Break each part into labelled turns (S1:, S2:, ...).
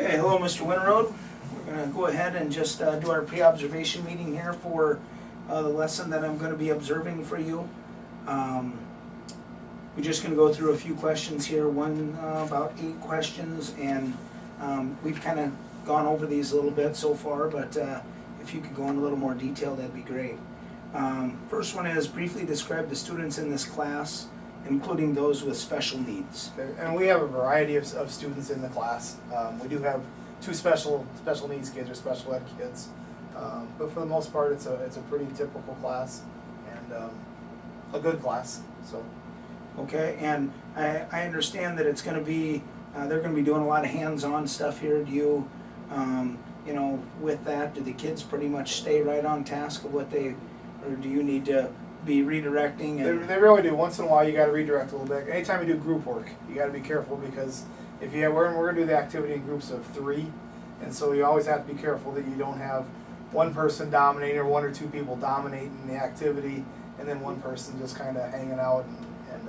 S1: Okay, hello Mr. Winterode. We're going to go ahead and just do our pre-observation meeting here for the lesson that I'm going to be observing for you. We're just going to go through a few questions here, about 8 questions, and we've kind of gone over these a little bit so far, but if you could go in a little more detail, that'd be great. First one is briefly describe the students in this class, including those with special needs.
S2: And we have a variety of students in the class. We do have 2 special needs kids or special ed kids, but for the most part, it's a pretty typical class and a good class. So.
S1: Okay, and I understand that it's going to be they're going to be doing a lot of hands-on stuff here. Do you, with that, do the kids pretty much stay right on task of what they, or do you need to be redirecting? And
S2: They really do. Once in a while, you got to redirect a little bit. Anytime you do group work, you got to be careful because if we're going to do the activity in groups of 3, and so you always have to be careful that you don't have one person dominating or 1 or 2 people dominating the activity, and then one person just kind of hanging out and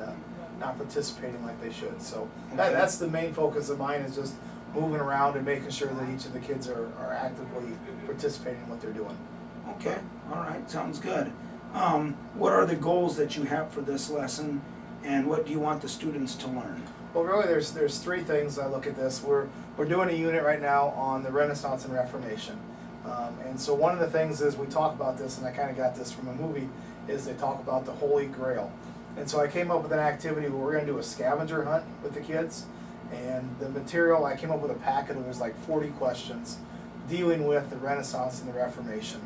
S2: not participating like they should. So that's the main focus of mine, is just moving around and making sure that each of the kids are actively participating in what they're doing.
S1: Okay, all right, sounds good. What are the goals that you have for this lesson, and what do you want the students to learn?
S2: Well, really, there's 3 things I look at this. We're doing a unit right now on the Renaissance and Reformation, and so one of the things is we talk about this, and I kind of got this from a movie, is they talk about the Holy Grail. And so I came up with an activity where we're going to do a scavenger hunt with the kids, and the material, I came up with a packet of, there's like 40 questions dealing with the Renaissance and the Reformation.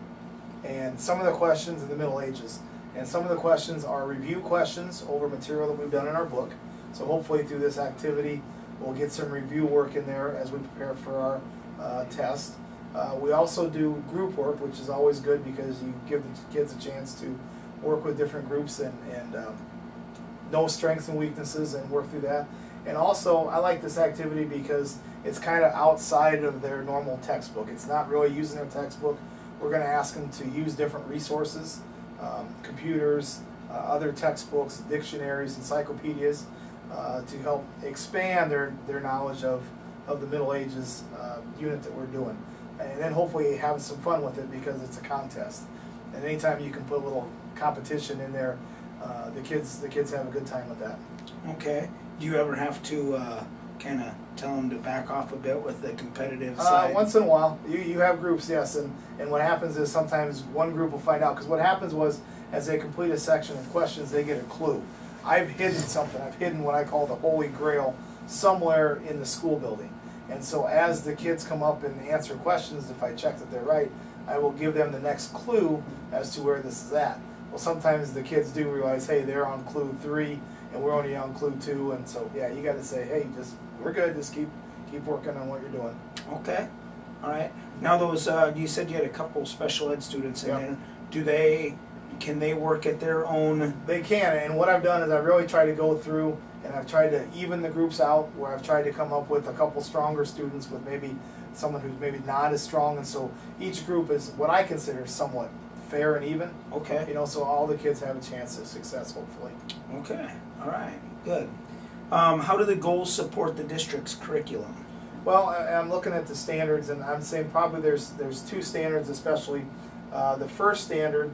S2: And some of the questions in the Middle Ages. And some of the questions are review questions over material that we've done in our book. So hopefully through this activity, we'll get some review work in there as we prepare for our test. We also do group work, which is always good because you give the kids a chance to work with different groups and know strengths and weaknesses and work through that. And also, I like this activity because it's kind of outside of their normal textbook. It's not really using their textbook. We're going to ask them to use different resources, computers, other textbooks, dictionaries, encyclopedias, to help expand their knowledge of the Middle Ages unit that we're doing. And then hopefully having some fun with it because it's a contest. And anytime you can put a little competition in there, the kids have a good time with that.
S1: Okay. Do you ever have to kind of tell them to back off a bit with the competitive side?
S2: Once in a while. You have groups, yes, and what happens is sometimes one group will find out, because what happens was as they complete a section of questions, they get a clue. I've hidden something. I've hidden what I call the Holy Grail somewhere in the school building. And so as the kids come up and answer questions, if I check that they're right, I will give them the next clue as to where this is at. Well, sometimes the kids do realize, hey, they're on clue 3 and we're only on clue 2, and so yeah, you got to say, hey, we're good. Just keep working on what you're doing.
S1: Okay, all right. Now those you said you had a couple special ed students in
S2: Yep.
S1: there. Can they work at their own?
S2: They can, and what I've done is I've really tried to go through and I've tried to even the groups out, where I've tried to come up with a couple stronger students with maybe someone who's maybe not as strong, and so each group is what I consider somewhat fair and even.
S1: Okay.
S2: So all the kids have a chance of success, hopefully.
S1: Okay, all right, good. How do the goals support the district's curriculum?
S2: Well, I'm looking at the standards, and I'm saying probably there's 2 standards especially. The first standard,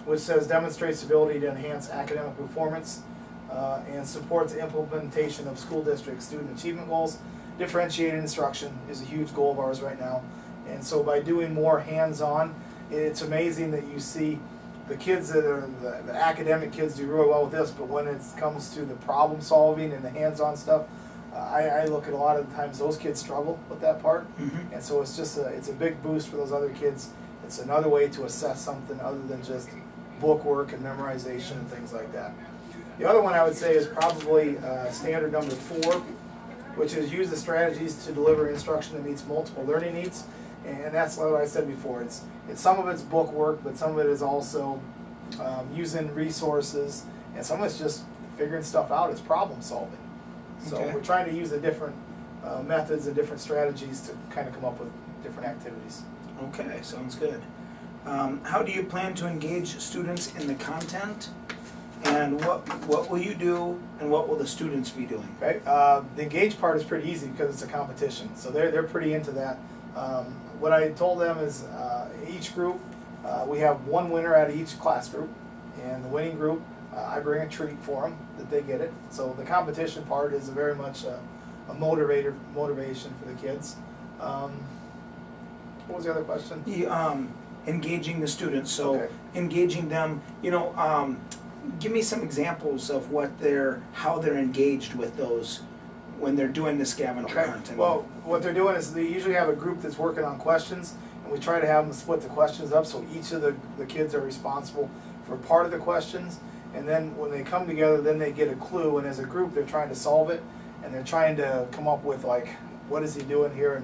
S2: which says demonstrates ability to enhance academic performance and supports the implementation of school district student achievement goals. Differentiated instruction is a huge goal of ours right now, and so by doing more hands-on, it's amazing that you see the kids that are the academic kids do really well with this, but when it comes to the problem solving and the hands-on stuff, I look at a lot of the times those kids struggle with that part, and so it's just it's a big boost for those other kids. It's another way to assess something other than just book work and memorization and things like that. The other one I would say is probably standard number 4, which is use the strategies to deliver instruction that meets multiple learning needs. And that's what I said before. It's some of it's book work, but some of it is also using resources, and some of it's just figuring stuff out. It's problem solving. So we're trying to use the different methods and different strategies to kind of come up with different activities.
S1: Okay, sounds good. How do you plan to engage students in the content? And what will you do, and what will the students be doing?
S2: Okay, the engage part is pretty easy because it's a competition, so they're pretty into that. What I told them is each group, we have one winner out of each class group, and the winning group, I bring a treat for them that they get it. So the competition part is very much a motivation for the kids. What was the other question?
S1: Engaging the students, so
S2: Okay.
S1: engaging them, give me some examples of how they're engaged with those when they're doing the scavenger
S2: Okay.
S1: hunt.
S2: Well, what they're doing is they usually have a group that's working on questions, and we try to have them split the questions up so each of the kids are responsible for part of the questions. And then when they come together, then they get a clue, and as a group, they're trying to solve it, and they're trying to come up with like, what is he doing here,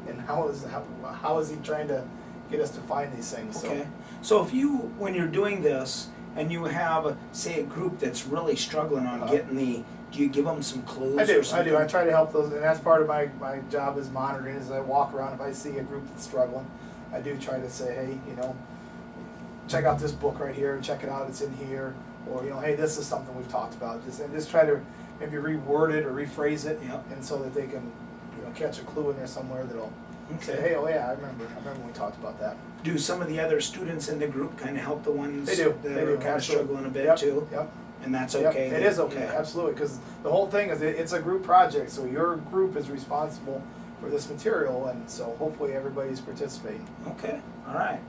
S2: and how is he trying to get us to find these things?
S1: Okay. So when you're doing this, and you have, say, a group that's really struggling on getting do you give them some clues?
S2: I do.
S1: Or something?
S2: I try to help those, and that's part of my job is monitoring. As I walk around, if I see a group that's struggling, I do try to say, hey, check out this book right here, check it out, it's in here, or hey, this is something we've talked about. Just try to maybe reword it or rephrase it,
S1: Yep.
S2: and so that they can catch a clue in there somewhere that'll say,
S1: Okay.
S2: hey, oh yeah, I remember when we talked about that.
S1: Do some of the other students in the group kind of help the ones
S2: They do.
S1: that
S2: They
S1: are
S2: do.
S1: kind of
S2: Absolutely.
S1: struggling a bit
S2: Yep.
S1: too?
S2: Yep.
S1: And that's
S2: Yep,
S1: okay?
S2: it is okay,
S1: Yeah.
S2: absolutely, because the whole thing is it's a group project, so your group is responsible for this material, and so hopefully everybody's participating.
S1: Okay, all right.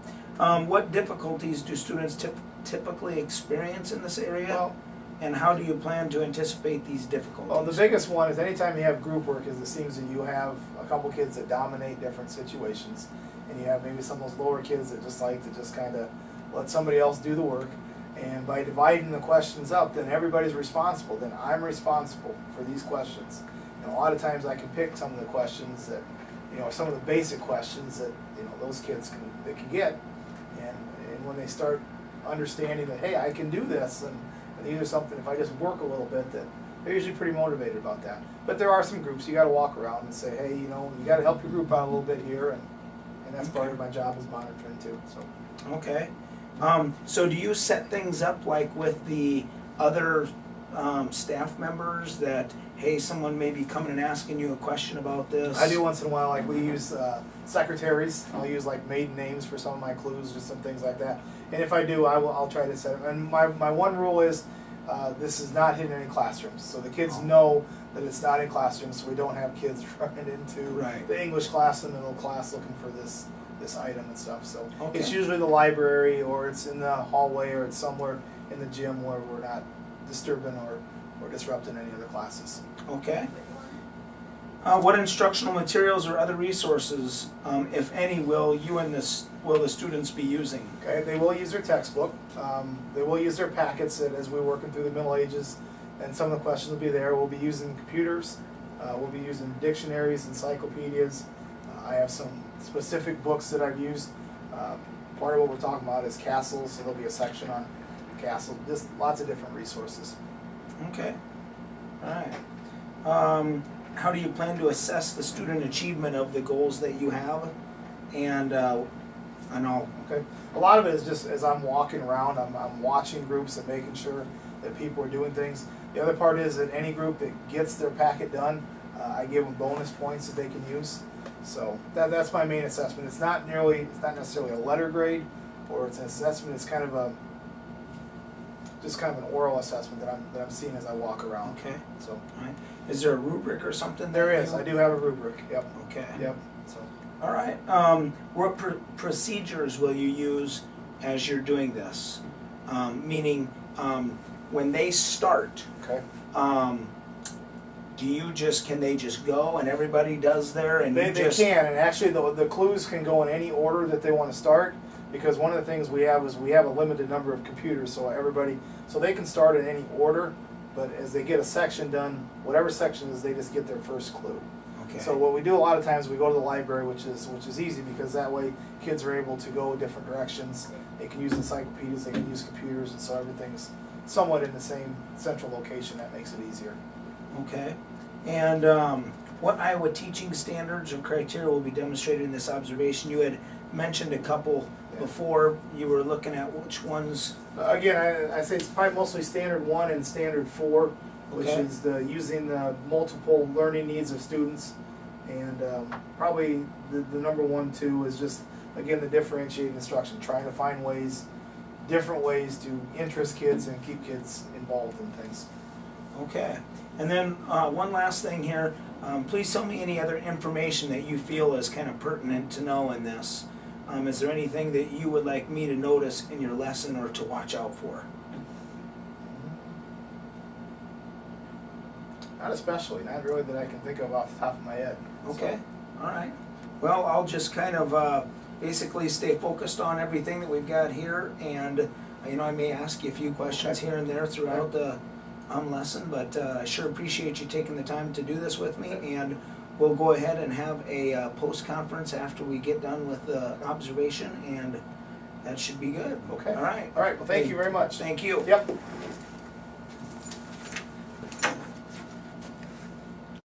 S1: What difficulties do students typically experience in this area?
S2: Well,
S1: And how do you plan to anticipate these difficulties?
S2: the biggest one is anytime you have group work is it seems that you have a couple kids that dominate different situations, and you have maybe some of those lower kids that just like to just kind of let somebody else do the work. And by dividing the questions up, then everybody's responsible. Then I'm responsible for these questions. And a lot of times I can pick some of the questions that, some of the basic questions that, those kids can get. And when they start understanding that, hey, I can do this, and these are something, if I just work a little bit, that they're usually pretty motivated about that. But there are some groups you got to walk around and say, hey, you got to help your group out a little bit here, and that's part of my job is monitoring too. So.
S1: Okay. So do you set things up like with the other staff members that, hey, someone may be coming and asking you a question about this?
S2: I do once in a while, like we use secretaries. I'll use like maiden names for some of my clues or some things like that. And if I do, I'll try to set it. And my one rule is this is not hidden in any classrooms. So the kids know that it's not in classrooms, so we don't have kids running into
S1: Right.
S2: the English class and the middle class looking for this item and stuff. So
S1: Okay.
S2: it's usually the library, or it's in the hallway, or it's somewhere in the gym where we're not disturbing or disrupting any other classes.
S1: Okay. What instructional materials or other resources, if any, will the students be using?
S2: Okay, they will use their textbook. They will use their packets as we're working through the Middle Ages, and some of the questions will be there. We'll be using computers. We'll be using dictionaries, encyclopedias. I have some specific books that I've used. Part of what we're talking about is castles, so there'll be a section on castle. Just lots of different resources.
S1: Okay. All right. How do you plan to assess the student achievement of the goals that you have? And all.
S2: Okay. A lot of it is just as I'm walking around, I'm watching groups and making sure that people are doing things. The other part is that any group that gets their packet done, I give them bonus points that they can use. So that's my main assessment. It's not necessarily a letter grade, or it's an assessment. It's kind of just kind of an oral assessment that I'm seeing as I walk around.
S1: Okay.
S2: So
S1: All right. Is there a rubric or something?
S2: there
S1: that
S2: is.
S1: you-
S2: I do have a rubric. Yep.
S1: Okay.
S2: Yep. So.
S1: All right. What procedures will you use as you're doing this? Meaning, when they start,
S2: Okay.
S1: can they just go and everybody does there and
S2: They
S1: you just?
S2: can, and actually the clues can go in any order that they want to start, because one of the things we have is we have a limited number of computers, so they can start in any order, but as they get a section done, whatever section is, they just get their first clue.
S1: Okay.
S2: So what we do a lot of times, we go to the library, which is easy, because that way kids are able to go different directions. They can use encyclopedias, they can use computers, and so everything's somewhat in the same central location. That makes it easier.
S1: Okay. And what Iowa teaching standards or criteria will be demonstrated in this observation? You had mentioned a couple
S2: Yeah.
S1: before. You were looking at which ones
S2: Again, I say it's probably mostly standard 1 and standard 4, which
S1: Okay.
S2: is using the multiple learning needs of students. And probably the number 1, 2 is just, again, the differentiated instruction, trying to find different ways to interest kids and keep kids involved in things.
S1: Okay. And then one last thing here. Please tell me any other information that you feel is kind of pertinent to know in this. Is there anything that you would like me to notice in your lesson or to watch out for?
S2: Not especially, not really that I can think of off the top of my head.
S1: Okay, all right. Well, I'll just kind of basically stay focused on everything that we've got here, and I may ask you a few questions
S2: Okay.
S1: here and there throughout the lesson, but I sure appreciate you taking the time to do this with me, and we'll go ahead and have a post-conference after we get done with the observation, and that should be good.
S2: Okay.
S1: All right.
S2: All right, well, thank
S1: Hey,
S2: you very much.
S1: Thank you.
S2: Yep.